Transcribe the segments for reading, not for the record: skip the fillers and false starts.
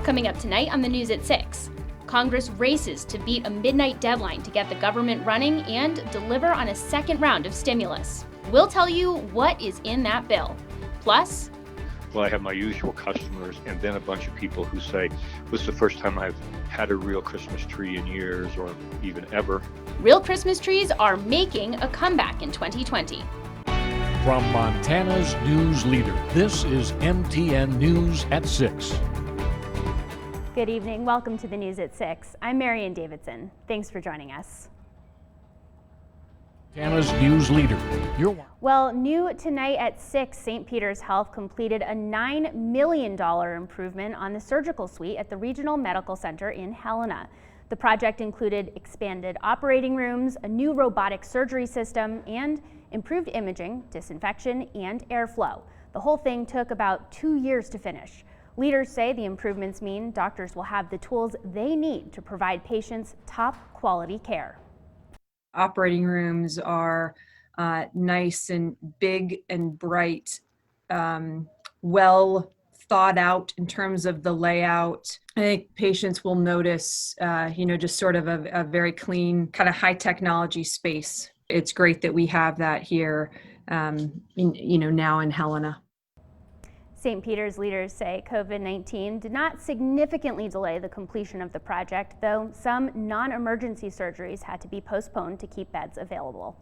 Coming up tonight on the news at 6. Congress races to beat a midnight deadline to get the government running and deliver on a second round of stimulus. We'll tell you what is in that bill. Plus, well, I have my usual customers and then a bunch of people who say, this is the first time I've had a real Christmas tree in years or even ever. Real Christmas trees are making a comeback in 2020. From Montana's news leader, this is MTN News at 6. Good evening. Welcome to the News at 6. I'm Marian Davidson. Thanks for joining us. Montana's news leader. Well, new tonight at 6, St. Peter's Health completed a $9 million improvement on the surgical suite at the Regional Medical Center in Helena. The project included expanded operating rooms, a new robotic surgery system, and improved imaging, disinfection, and airflow. The whole thing took about 2 years to finish. Leaders say the improvements mean doctors will have the tools they need to provide patients top quality care. Operating rooms are nice and big and bright, well thought out in terms of the layout. I think patients will notice, just sort of a very clean, kind of high technology space. It's great that we have that here, now in Helena. St. Peter's leaders say COVID-19 did not significantly delay the completion of the project, though some non-emergency surgeries had to be postponed to keep beds available.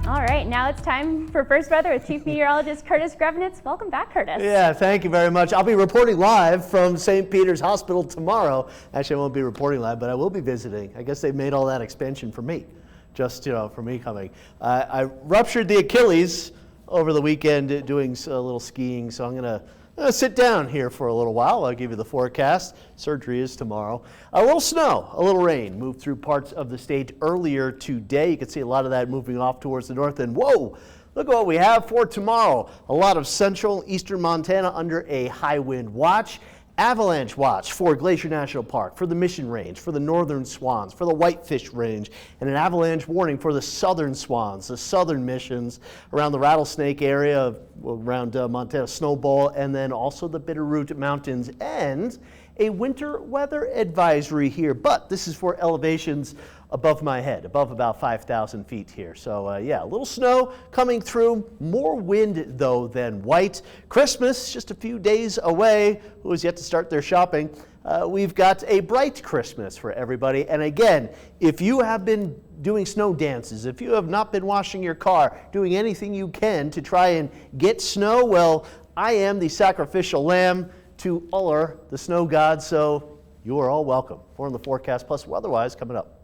All right, now it's time for First Weather with Chief Meteorologist Curtis Grevenitz. Welcome back, Curtis. Yeah, thank you very much. I'll be reporting live from St. Peter's Hospital tomorrow. Actually, I won't be reporting live, but I will be visiting. I guess they made all that expansion for me, just for me coming. I ruptured the Achilles over the weekend doing a little skiing, so I'm going to sit down here for a little while. I'll give you the forecast. Surgery is tomorrow. A little snow, a little rain moved through parts of the state earlier today. You can see a lot of that moving off towards the north. And whoa, look at what we have for tomorrow. A lot of central eastern Montana under a high wind watch. Avalanche watch for Glacier National Park, for the Mission Range, for the Northern Swans, for the Whitefish Range, and an avalanche warning for the Southern Swans, the Southern Missions, around the Rattlesnake area, around Montana Snowball, and then also the Bitterroot Mountains, and a winter weather advisory here. But this is for elevations above my head, above about 5,000 feet here. So a little snow coming through, more wind though than white. Christmas just a few days away. Who has yet to start their shopping? We've got a bright Christmas for everybody. And again, if you have been doing snow dances, if you have not been washing your car, doing anything you can to try and get snow, well, I am the sacrificial lamb to Uller, the snow god, so you are all welcome. More on the forecast plus Weatherwise coming up.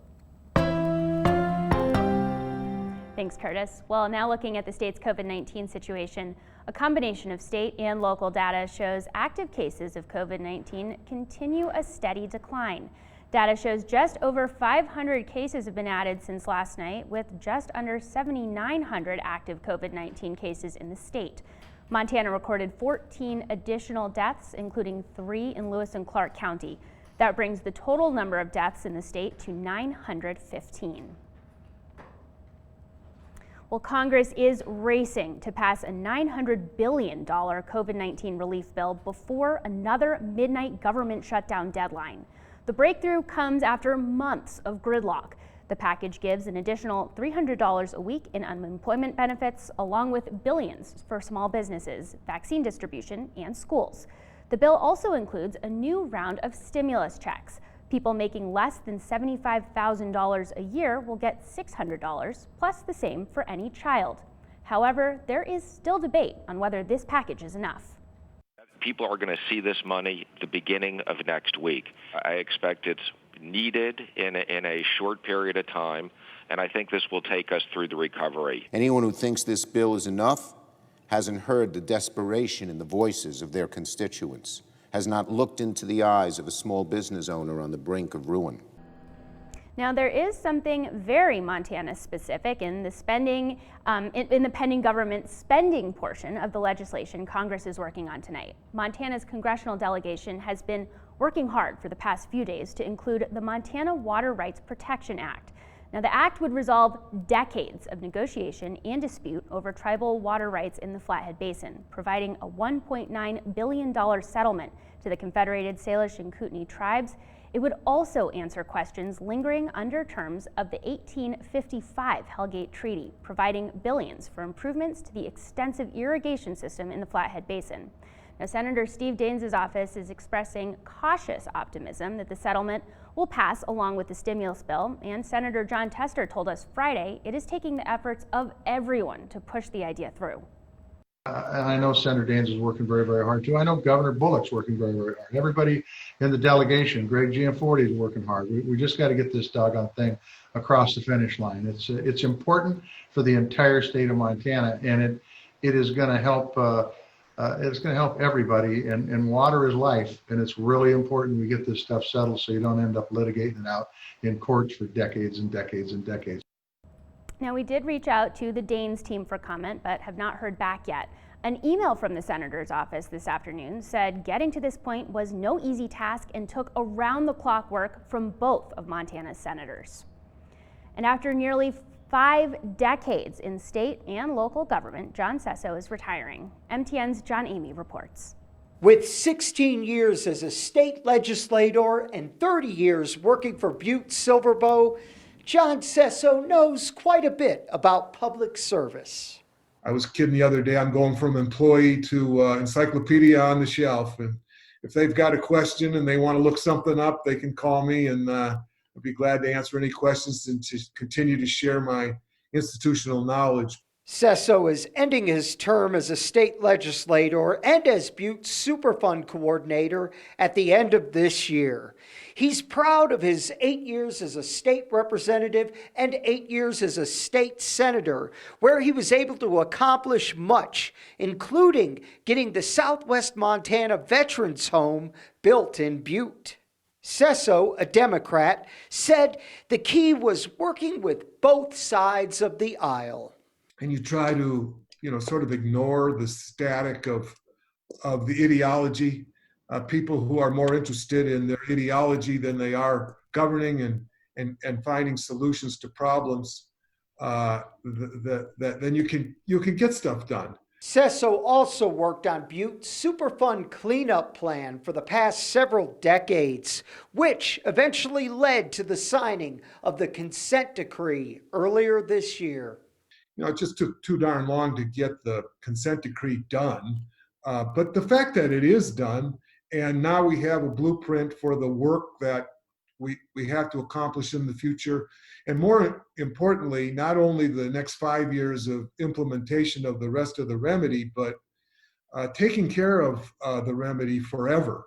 Thanks, Curtis. Well, now looking at the state's COVID-19 situation, a combination of state and local data shows active cases of COVID-19 continue a steady decline. Data shows just over 500 cases have been added since last night, with just under 7,900 active COVID-19 cases in the state. Montana recorded 14 additional deaths, including 3 in Lewis and Clark County. That brings the total number of deaths in the state to 915. Well, Congress is racing to pass a $900 billion COVID-19 relief bill before another midnight government shutdown deadline. The breakthrough comes after months of gridlock. The package gives an additional $300 a week in unemployment benefits, along with billions for small businesses, vaccine distribution, and schools. The bill also includes a new round of stimulus checks. People making less than $75,000 a year will get $600, plus the same for any child. However, there is still debate on whether this package is enough. People are going to see this money the beginning of next week. I expect it's needed in a short period of time, and I think this will take us through the recovery. Anyone who thinks this bill is enough hasn't heard the desperation in the voices of their constituents, has not looked into the eyes of a small business owner on the brink of ruin. Now, there is something very Montana specific in the spending, in the pending government spending portion of the legislation Congress is working on tonight. Montana's congressional delegation has been working hard for the past few days to include the Montana Water Rights Protection Act. Now, the act would resolve decades of negotiation and dispute over tribal water rights in the Flathead Basin, providing a $1.9 billion settlement to the Confederated Salish and Kootenai tribes. It would also answer questions lingering under terms of the 1855 Hellgate Treaty, providing billions for improvements to the extensive irrigation system in the Flathead Basin. Now, Senator Steve Daines' office is expressing cautious optimism that the settlement will pass along with the stimulus bill, and Senator Jon Tester told us Friday it is taking the efforts of everyone to push the idea through. And I know Senator Daines is working very, very hard too. I know Governor Bullock's working very, very hard. Everybody in the delegation, Greg Gianforte, is working hard. We just got to get this doggone thing across the finish line. It's important for the entire state of Montana, and it is going to help. It's going to help everybody, and water is life, and it's really important we get this stuff settled so you don't end up litigating it out in courts for decades and decades and decades. Now, we did reach out to the Daines team for comment, but have not heard back yet. An email from the senator's office this afternoon said getting to this point was no easy task and took around-the-clock work from both of Montana's senators. And after nearly 5 decades in state and local government, John Sesso is retiring. MTN's John Amy reports. With 16 years as a state legislator and 30 years working for Butte Silver Bow, John Sesso knows quite a bit about public service. I was kidding the other day, I'm going from employee to encyclopedia on the shelf. And if they've got a question and they want to look something up, they can call me, and I'd be glad to answer any questions and to continue to share my institutional knowledge. Sesso is ending his term as a state legislator and as Butte's Superfund coordinator at the end of this year. He's proud of his 8 years as a state representative and 8 years as a state senator, where he was able to accomplish much, including getting the Southwest Montana Veterans Home built in Butte. Sesso, a Democrat, said the key was working with both sides of the aisle. And you try to, sort of ignore the static of the ideology. People who are more interested in their ideology than they are governing and finding solutions to problems, then you can get stuff done. Sesso also worked on Butte's Superfund cleanup plan for the past several decades, which eventually led to the signing of the consent decree earlier this year. It just took too darn long to get the consent decree done. But the fact that it is done, and now we have a blueprint for the work that we have to accomplish in the future, and more importantly, not only the next 5 years of implementation of the rest of the remedy, but taking care of the remedy forever.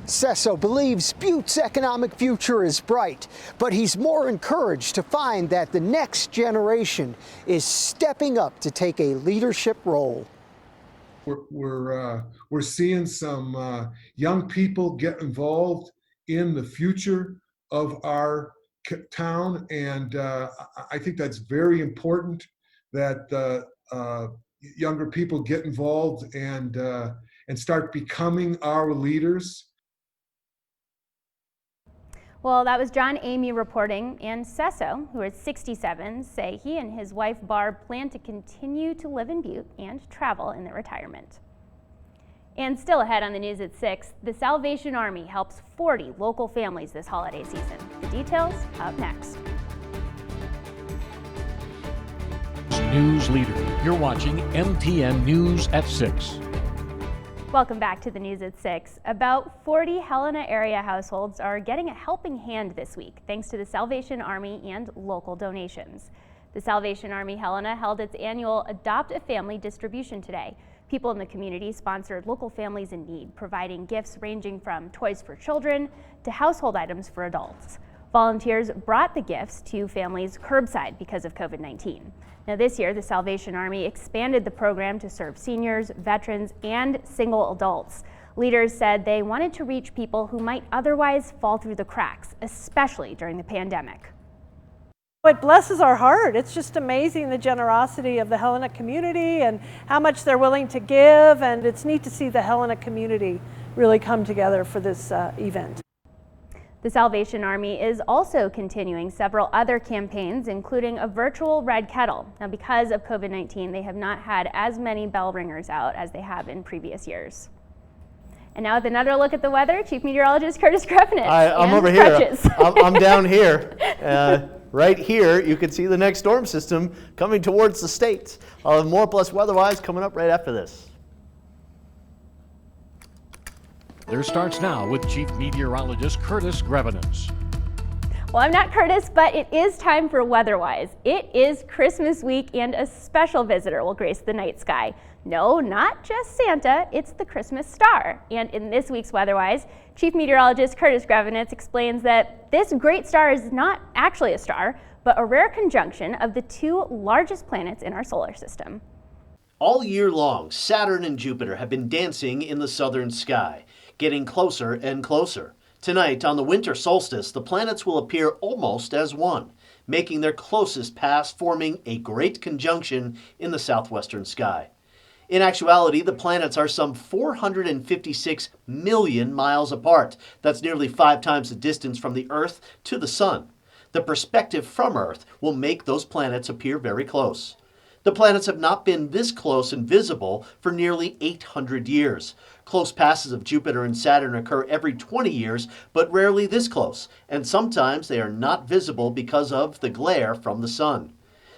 Sesso believes Butte's economic future is bright, but he's more encouraged to find that the next generation is stepping up to take a leadership role. We're seeing some young people get involved in the future of our town, and I think that's very important that younger people get involved and start becoming our leaders. Well, that was John Amy reporting, and Sesso, who is 67, say he and his wife Barb plan to continue to live in Butte and travel in their retirement. And still ahead on the news at 6, the Salvation Army helps 40 local families this holiday season. The details up next. News leader. You're watching MTN News at 6. Welcome back to the news at 6. About 40 Helena area households are getting a helping hand this week, thanks to the Salvation Army and local donations. The Salvation Army Helena held its annual Adopt a Family distribution today. People in the community sponsored local families in need, providing gifts ranging from toys for children to household items for adults. Volunteers brought the gifts to families curbside because of COVID-19. Now this year, the Salvation Army expanded the program to serve seniors, veterans, and single adults. Leaders said they wanted to reach people who might otherwise fall through the cracks, especially during the pandemic. It blesses our heart. It's just amazing the generosity of the Helena community and how much they're willing to give, and it's neat to see the Helena community really come together for this event. The Salvation Army is also continuing several other campaigns, including a virtual red kettle. Now, because of COVID-19, they have not had as many bell ringers out as they have in previous years. And now with another look at the weather, Chief Meteorologist Curtis Grevenitz. I'm over here. I'm down here. Right here, you can see the next storm system coming towards the state. I'll have more plus Weatherwise coming up right after this. There starts now with Chief Meteorologist Curtis Grevenitz. Well, I'm not Curtis, but it is time for Weatherwise. It is Christmas week, and a special visitor will grace the night sky. No, not just Santa, it's the Christmas star. And in this week's Weatherwise, Chief Meteorologist Curtis Grevenitz explains that this great star is not actually a star, but a rare conjunction of the two largest planets in our solar system. All year long, Saturn and Jupiter have been dancing in the southern sky, getting closer and closer. Tonight, on the winter solstice, the planets will appear almost as one, making their closest pass, forming a great conjunction in the southwestern sky. In actuality, the planets are some 456 million miles apart. That's nearly 5 times the distance from the Earth to the Sun. The perspective from Earth will make those planets appear very close. The planets have not been this close and visible for nearly 800 years. Close passes of Jupiter and Saturn occur every 20 years, but rarely this close, and sometimes they are not visible because of the glare from the sun.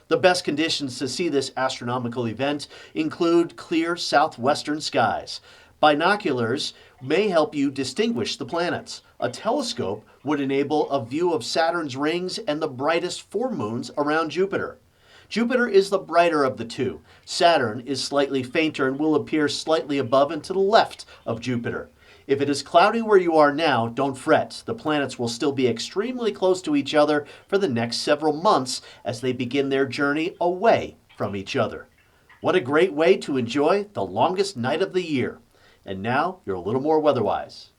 The best conditions to see this astronomical event include clear southwestern skies. Binoculars may help you distinguish the planets. A telescope would enable a view of Saturn's rings and the brightest 4 moons around Jupiter. Jupiter is the brighter of the two. Saturn is slightly fainter and will appear slightly above and to the left of Jupiter. If it is cloudy where you are now, don't fret. The planets will still be extremely close to each other for the next several months as they begin their journey away from each other. What a great way to enjoy the longest night of the year. And now, you're a little more Weatherwise.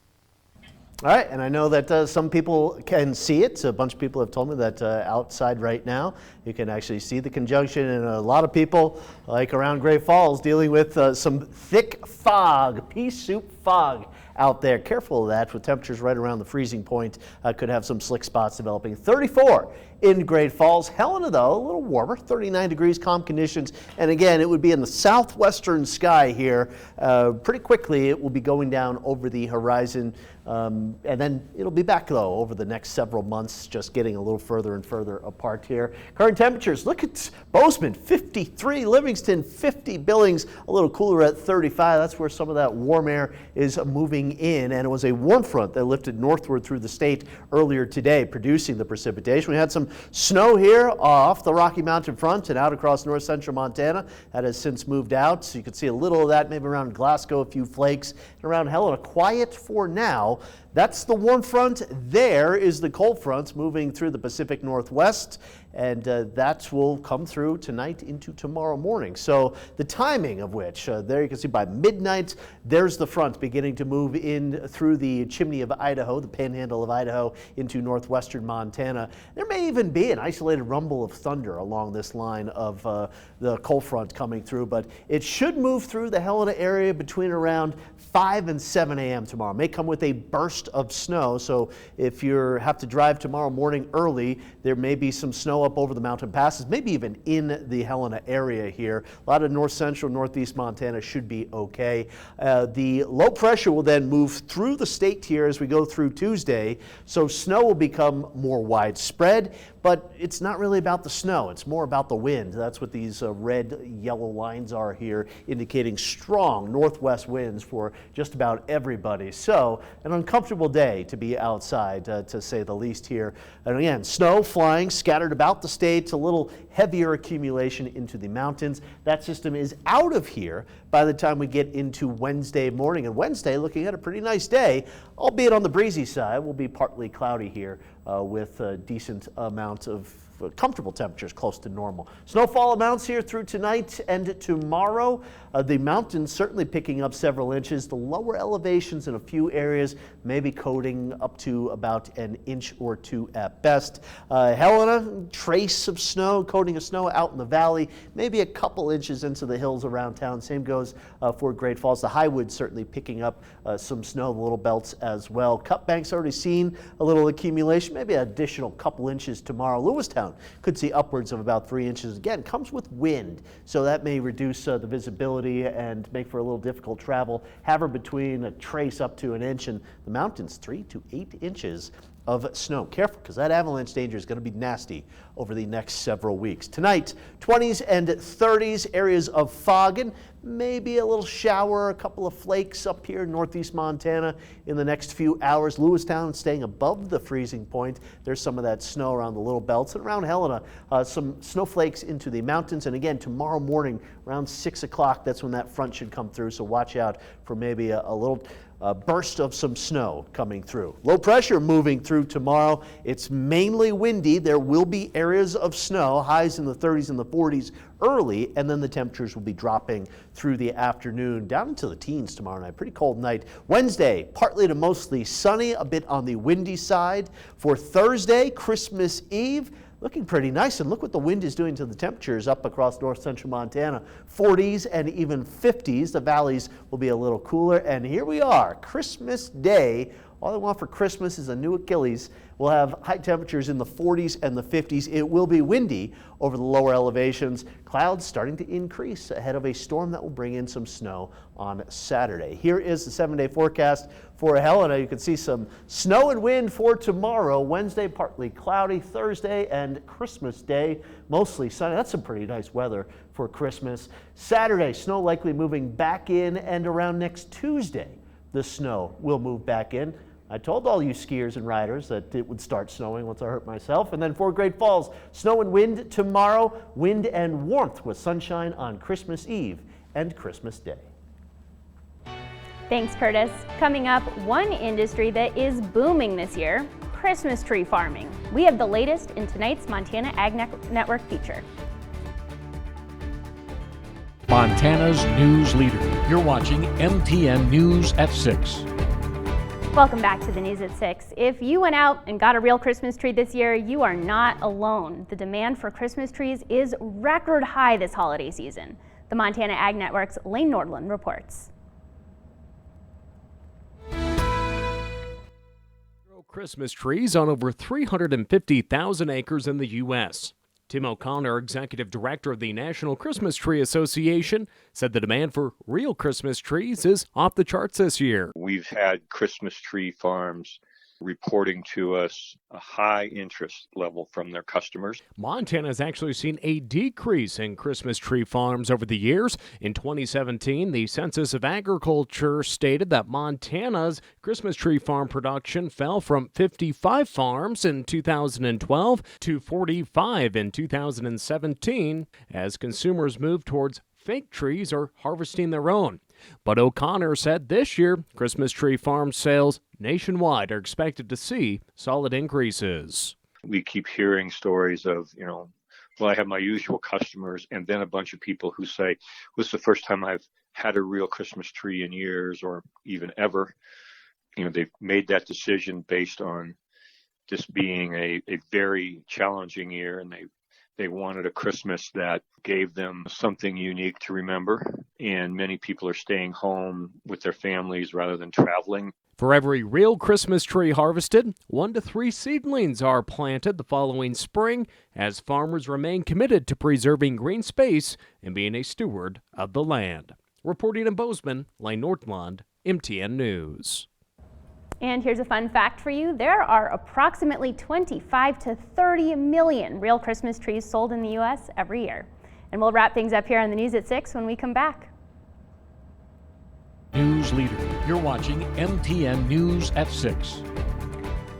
All right, and I know that some people can see it. A bunch of people have told me that outside right now, you can actually see the conjunction, and a lot of people, like around Great Falls, dealing with some thick fog, pea soup fog out there. Careful of that with temperatures right around the freezing point. Could have some slick spots developing. 34 in Great Falls. Helena, though, a little warmer, 39 degrees, calm conditions. And again, it would be in the southwestern sky here. Pretty quickly, it will be going down over the horizon. And then it'll be back, though, over the next several months, just getting a little further and further apart here. Current temperatures, look at Bozeman, 53, Livingston, 50, Billings, a little cooler at 35. That's where some of that warm air is moving in. And it was a warm front that lifted northward through the state earlier today, producing the precipitation. We had some snow here off the Rocky Mountain front and out across north central Montana. That has since moved out, so you can see a little of that maybe around Glasgow, a few flakes, and around Helena. Quiet for now. That's the warm front. There is the cold front moving through the Pacific Northwest, and that will come through tonight into tomorrow morning. So the timing of which, there you can see by midnight, there's the front beginning to move in through the chimney of Idaho, the panhandle of Idaho, into northwestern Montana. There may even be an isolated rumble of thunder along this line of the cold front coming through, but it should move through the Helena area between around 5 and 7 a.m. tomorrow. It may come with a burst of snow, so if you have to drive tomorrow morning early, there may be some snow up over the mountain passes, maybe even in the Helena area here. A lot of north central, northeast Montana should be okay. The low pressure will then move through the state here as we go through Tuesday, so snow will become more widespread. But it's not really about the snow, it's more about the wind. That's what these red, yellow lines are here, indicating strong northwest winds for just about everybody. So an uncomfortable day to be outside, to say the least here. And again, snow flying scattered about the state, a little heavier accumulation into the mountains. That system is out of here by the time we get into Wednesday morning. And Wednesday, looking at a pretty nice day, albeit on the breezy side, will be partly cloudy here with a decent amount of comfortable temperatures close to normal. Snowfall amounts here through tonight and tomorrow. The mountains certainly picking up several inches. The lower elevations in a few areas maybe coating up to about an inch or two at best. Helena, trace of snow, coating of snow out in the valley, maybe a couple inches into the hills around town. Same goes for Great Falls. The Highwoods certainly picking up some snow, the little belts as well. Cut Bank's already seen a little accumulation, maybe an additional couple inches tomorrow. Lewistown could see upwards of about 3 inches. Again, comes with wind, so that may reduce the visibility and make for a little difficult travel. However, between a trace up to an inch, and the mountains 3 to 8 inches of snow. Careful, because that avalanche danger is going to be nasty over the next several weeks. Tonight, 20s and 30s, areas of fog and maybe a little shower, a couple of flakes up here in northeast Montana in the next few hours. Lewistown staying above the freezing point. There's some of that snow around the little belts, and around Helena, some snowflakes into the mountains. And again, tomorrow morning around 6 o'clock, that's when that front should come through. So watch out for maybe a little burst of some snow coming through. Low pressure moving through tomorrow. It's mainly windy. There will be areas of snow, highs in the 30s and the 40s early, and then the temperatures will be dropping through the afternoon down into the teens tomorrow night. Pretty cold night. Wednesday, partly to mostly sunny, a bit on the windy side. For Thursday, Christmas Eve, looking pretty nice, and look what the wind is doing to the temperatures up across north central Montana. 40s and even 50s. The valleys will be a little cooler, and here we are, Christmas Day. All I want for Christmas is a new Achilles. We'll have high temperatures in the 40s and the 50s. It will be windy over the lower elevations. Clouds starting to increase ahead of a storm that will bring in some snow on Saturday. Here is the 7-day forecast for Helena. You can see some snow and wind for tomorrow. Wednesday, partly cloudy. Thursday and Christmas Day, mostly sunny. That's some pretty nice weather for Christmas. Saturday, snow likely moving back in, and around next Tuesday, the snow will move back in. I told all you skiers and riders that it would start snowing once I hurt myself. And then for Great Falls, snow and wind tomorrow, wind and warmth with sunshine on Christmas Eve and Christmas Day. Thanks, Curtis. Coming up, one industry that is booming this year, Christmas tree farming. We have the latest in tonight's Montana Ag Network feature. Montana's news leader. You're watching MTN News at 6. Welcome back to the News at 6. If you went out and got a real Christmas tree this year, you are not alone. The demand for Christmas trees is record high this holiday season. The Montana Ag Network's Lane Nordlund reports. Christmas trees on over 350,000 acres in the U.S. Tim O'Connor, executive director of the National Christmas Tree Association, said the demand for real Christmas trees is off the charts this year. We've had Christmas tree farms reporting to us a high interest level from their customers. Montana has actually seen a decrease in Christmas tree farms over the years. In 2017, the Census of Agriculture stated that Montana's Christmas tree farm production fell from 55 farms in 2012 to 45 in 2017 as consumers move towards fake trees or harvesting their own. But O'Connor said this year, Christmas tree farm sales nationwide are expected to see solid increases. We keep hearing stories of, well, I have my usual customers and then a bunch of people who say, this is the first time I've had a real Christmas tree in years or even ever. They've made that decision based on this being a very challenging year, and they wanted a Christmas that gave them something unique to remember, and many people are staying home with their families rather than traveling. For every real Christmas tree harvested, 1 to 3 seedlings are planted the following spring as farmers remain committed to preserving green space and being a steward of the land. Reporting in Bozeman, Lane Nordlund, MTN News. And here's a fun fact for you. There are approximately 25 to 30 million real Christmas trees sold in the U.S. every year. And we'll wrap things up here on the News at 6 when we come back. News leader. You're watching MTN News at 6.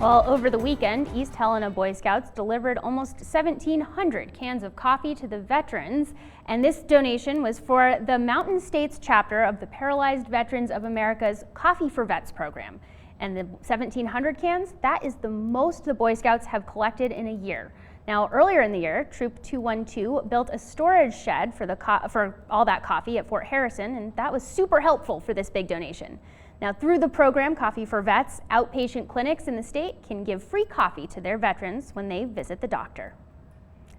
Well, over the weekend, East Helena Boy Scouts delivered almost 1,700 cans of coffee to the veterans, and this donation was for the Mountain States chapter of the Paralyzed Veterans of America's Coffee for Vets program. And the 1,700 cans, that is the most the Boy Scouts have collected in a year. Now, earlier in the year, Troop 212 built a storage shed for all that coffee at Fort Harrison, and that was super helpful for this big donation. Now, through the program Coffee for Vets, outpatient clinics in the state can give free coffee to their veterans when they visit the doctor.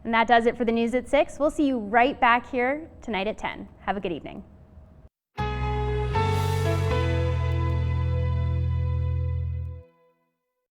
And that does it for the news at 6. We'll see you right back here tonight at 10. Have a good evening.